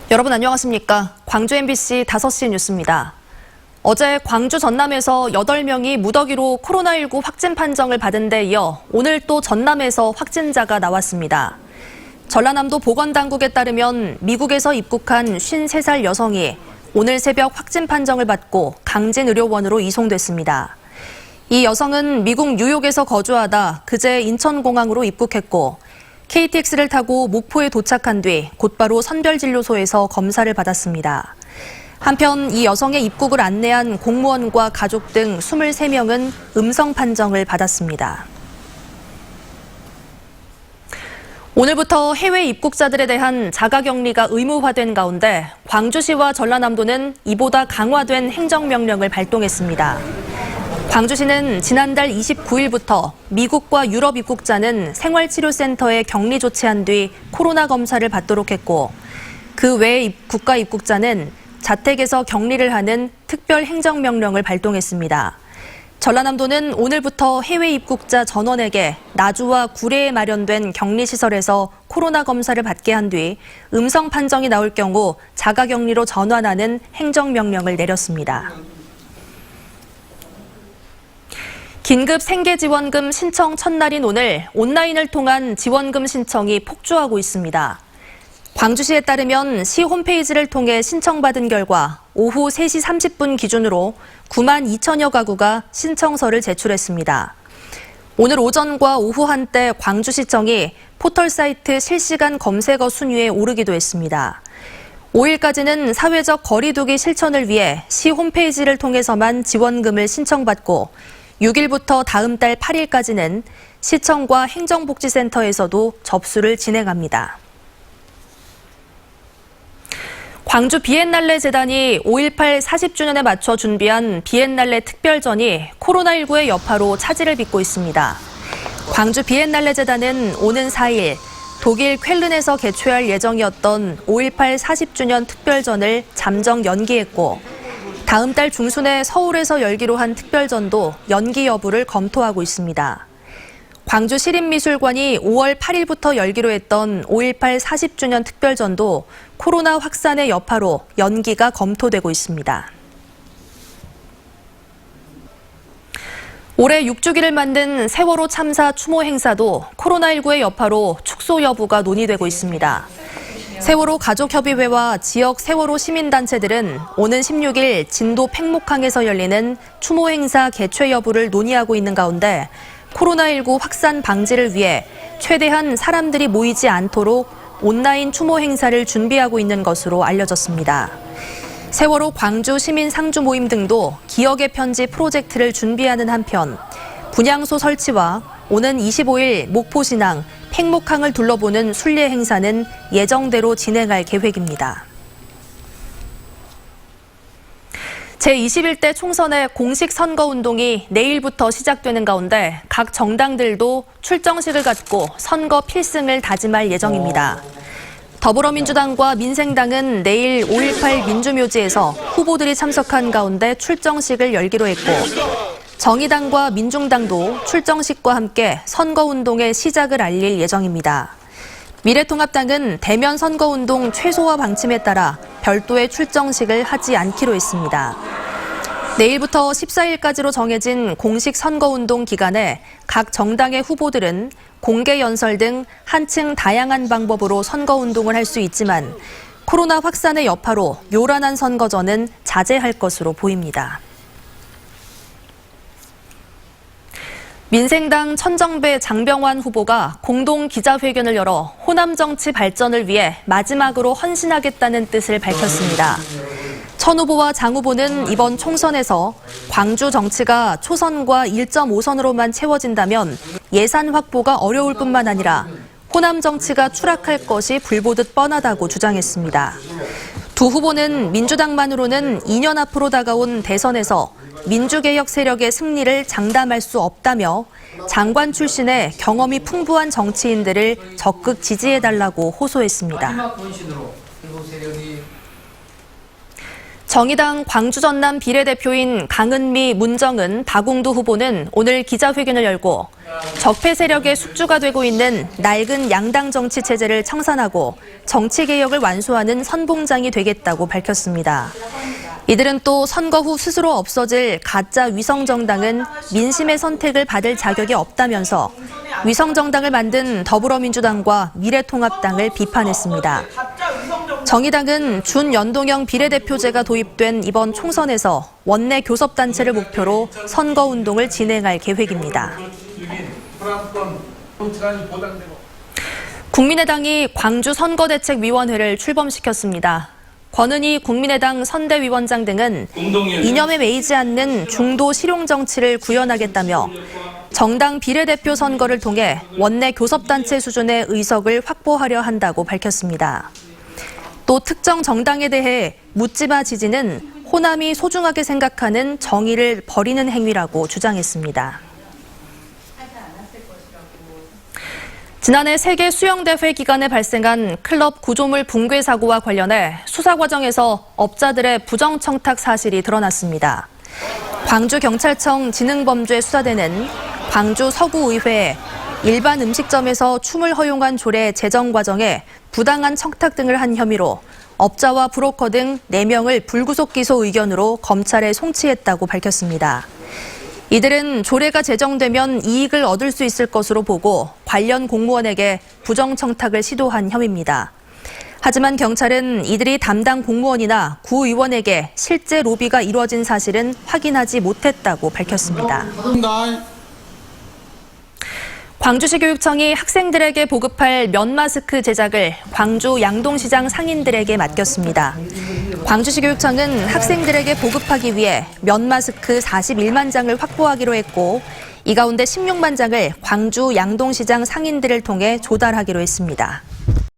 여러분 안녕하십니까? 광주 MBC 5시 뉴스입니다. 어제 광주 전남에서 8명이 무더기로 코로나19 확진 판정을 받은 데 이어 오늘 또 전남에서 확진자가 나왔습니다. 전라남도 보건당국에 따르면 미국에서 입국한 53살 여성이 오늘 새벽 확진 판정을 받고 강진의료원으로 이송됐습니다. 이 여성은 미국 뉴욕에서 거주하다 그제 인천공항으로 입국했고 KTX를 타고 목포에 도착한 뒤 곧바로 선별진료소에서 검사를 받았습니다. 한편 이 여성의 입국을 안내한 공무원과 가족 등 23명은 음성 판정을 받았습니다. 오늘부터 해외 입국자들에 대한 자가격리가 의무화된 가운데 광주시와 전라남도는 이보다 강화된 행정명령을 발동했습니다. 광주시는 지난달 29일부터 미국과 유럽 입국자는 생활치료센터에 격리 조치한 뒤 코로나 검사를 받도록 했고 그 외 국가 입국자는 자택에서 격리를 하는 특별 행정명령을 발동했습니다. 전라남도는 오늘부터 해외 입국자 전원에게 나주와 구례에 마련된 격리시설에서 코로나 검사를 받게 한 뒤 음성 판정이 나올 경우 자가격리로 전환하는 행정명령을 내렸습니다. 긴급 생계지원금 신청 첫날인 오늘 온라인을 통한 지원금 신청이 폭주하고 있습니다. 광주시에 따르면 시 홈페이지를 통해 신청받은 결과 오후 3시 30분 기준으로 9만 2천여 가구가 신청서를 제출했습니다. 오늘 오전과 오후 한때 광주시청이 포털 사이트 실시간 검색어 순위에 오르기도 했습니다. 5일까지는 사회적 거리 두기 실천을 위해 시 홈페이지를 통해서만 지원금을 신청받고 6일부터 다음 달 8일까지는 시청과 행정복지센터에서도 접수를 진행합니다. 광주 비엔날레 재단이 5.18 40주년에 맞춰 준비한 비엔날레 특별전이 코로나19의 여파로 차질을 빚고 있습니다. 광주 비엔날레 재단은 오는 4일 독일 쾰른에서 개최할 예정이었던 5.18 40주년 특별전을 잠정 연기했고 다음 달 중순에 서울에서 열기로 한 특별전도 연기 여부를 검토하고 있습니다. 광주시립미술관이 5월 8일부터 열기로 했던 5.18 40주년 특별전도 코로나 확산의 여파로 연기가 검토되고 있습니다. 올해 6주기를 만든 세월호 참사 추모 행사도 코로나19의 여파로 축소 여부가 논의되고 있습니다. 세월호 가족협의회와 지역 세월호 시민단체들은 오는 16일 진도 팽목항에서 열리는 추모 행사 개최 여부를 논의하고 있는 가운데 코로나19 확산 방지를 위해 최대한 사람들이 모이지 않도록 온라인 추모 행사를 준비하고 있는 것으로 알려졌습니다. 세월호 광주 시민 상주 모임 등도 기억의 편지 프로젝트를 준비하는 한편 분향소 설치와 오는 25일 목포신항, 팽목항을 둘러보는 순례 행사는 예정대로 진행할 계획입니다. 제21대 총선의 공식 선거운동이 내일부터 시작되는 가운데 각 정당들도 출정식을 갖고 선거 필승을 다짐할 예정입니다. 더불어민주당과 민생당은 내일 5.18 민주묘지에서 후보들이 참석한 가운데 출정식을 열기로 했고 정의당과 민중당도 출정식과 함께 선거운동의 시작을 알릴 예정입니다. 미래통합당은 대면 선거운동 최소화 방침에 따라 별도의 출정식을 하지 않기로 했습니다. 내일부터 14일까지로 정해진 공식 선거운동 기간에 각 정당의 후보들은 공개 연설 등 한층 다양한 방법으로 선거운동을 할 수 있지만 코로나 확산의 여파로 요란한 선거전은 자제할 것으로 보입니다. 민생당 천정배 장병환 후보가 공동 기자회견을 열어 호남 정치 발전을 위해 마지막으로 헌신하겠다는 뜻을 밝혔습니다. 천 후보와 장 후보는 이번 총선에서 광주 정치가 초선과 1.5선으로만 채워진다면 예산 확보가 어려울 뿐만 아니라 호남 정치가 추락할 것이 불보듯 뻔하다고 주장했습니다. 두 후보는 민주당만으로는 2년 앞으로 다가온 대선에서 민주개혁 세력의 승리를 장담할 수 없다며 장관 출신의 경험이 풍부한 정치인들을 적극 지지해달라고 호소했습니다. 정의당 광주 전남 비례대표인 강은미, 문정은, 박웅두 후보는 오늘 기자회견을 열고 적폐 세력의 숙주가 되고 있는 낡은 양당 정치 체제를 청산하고 정치개혁을 완수하는 선봉장이 되겠다고 밝혔습니다. 이들은 또 선거 후 스스로 없어질 가짜 위성정당은 민심의 선택을 받을 자격이 없다면서 위성정당을 만든 더불어민주당과 미래통합당을 비판했습니다. 정의당은 준연동형 비례대표제가 도입된 이번 총선에서 원내 교섭단체를 목표로 선거운동을 진행할 계획입니다. 국민의당이 광주 선거대책위원회를 출범시켰습니다. 권은희 국민의당 선대위원장 등은 이념에 매이지 않는 중도 실용정치를 구현하겠다며 정당 비례대표 선거를 통해 원내 교섭단체 수준의 의석을 확보하려 한다고 밝혔습니다. 또 특정 정당에 대해 묻지마 지지는 호남이 소중하게 생각하는 정의를 버리는 행위라고 주장했습니다. 지난해 세계 수영대회 기간에 발생한 클럽 구조물 붕괴 사고와 관련해 수사 과정에서 업자들의 부정청탁 사실이 드러났습니다. 광주경찰청 지능범죄수사대는 광주 서구의회에 일반 음식점에서 춤을 허용한 조례 제정 과정에 부당한 청탁 등을 한 혐의로 업자와 브로커 등 4명을 불구속 기소 의견으로 검찰에 송치했다고 밝혔습니다. 이들은 조례가 제정되면 이익을 얻을 수 있을 것으로 보고 관련 공무원에게 부정청탁을 시도한 혐의입니다. 하지만 경찰은 이들이 담당 공무원이나 구의원에게 실제 로비가 이루어진 사실은 확인하지 못했다고 밝혔습니다. 광주시 교육청이 학생들에게 보급할 면 마스크 제작을 광주 양동시장 상인들에게 맡겼습니다. 광주시 교육청은 학생들에게 보급하기 위해 면 마스크 41만 장을 확보하기로 했고 이 가운데 16만 장을 광주 양동시장 상인들을 통해 조달하기로 했습니다.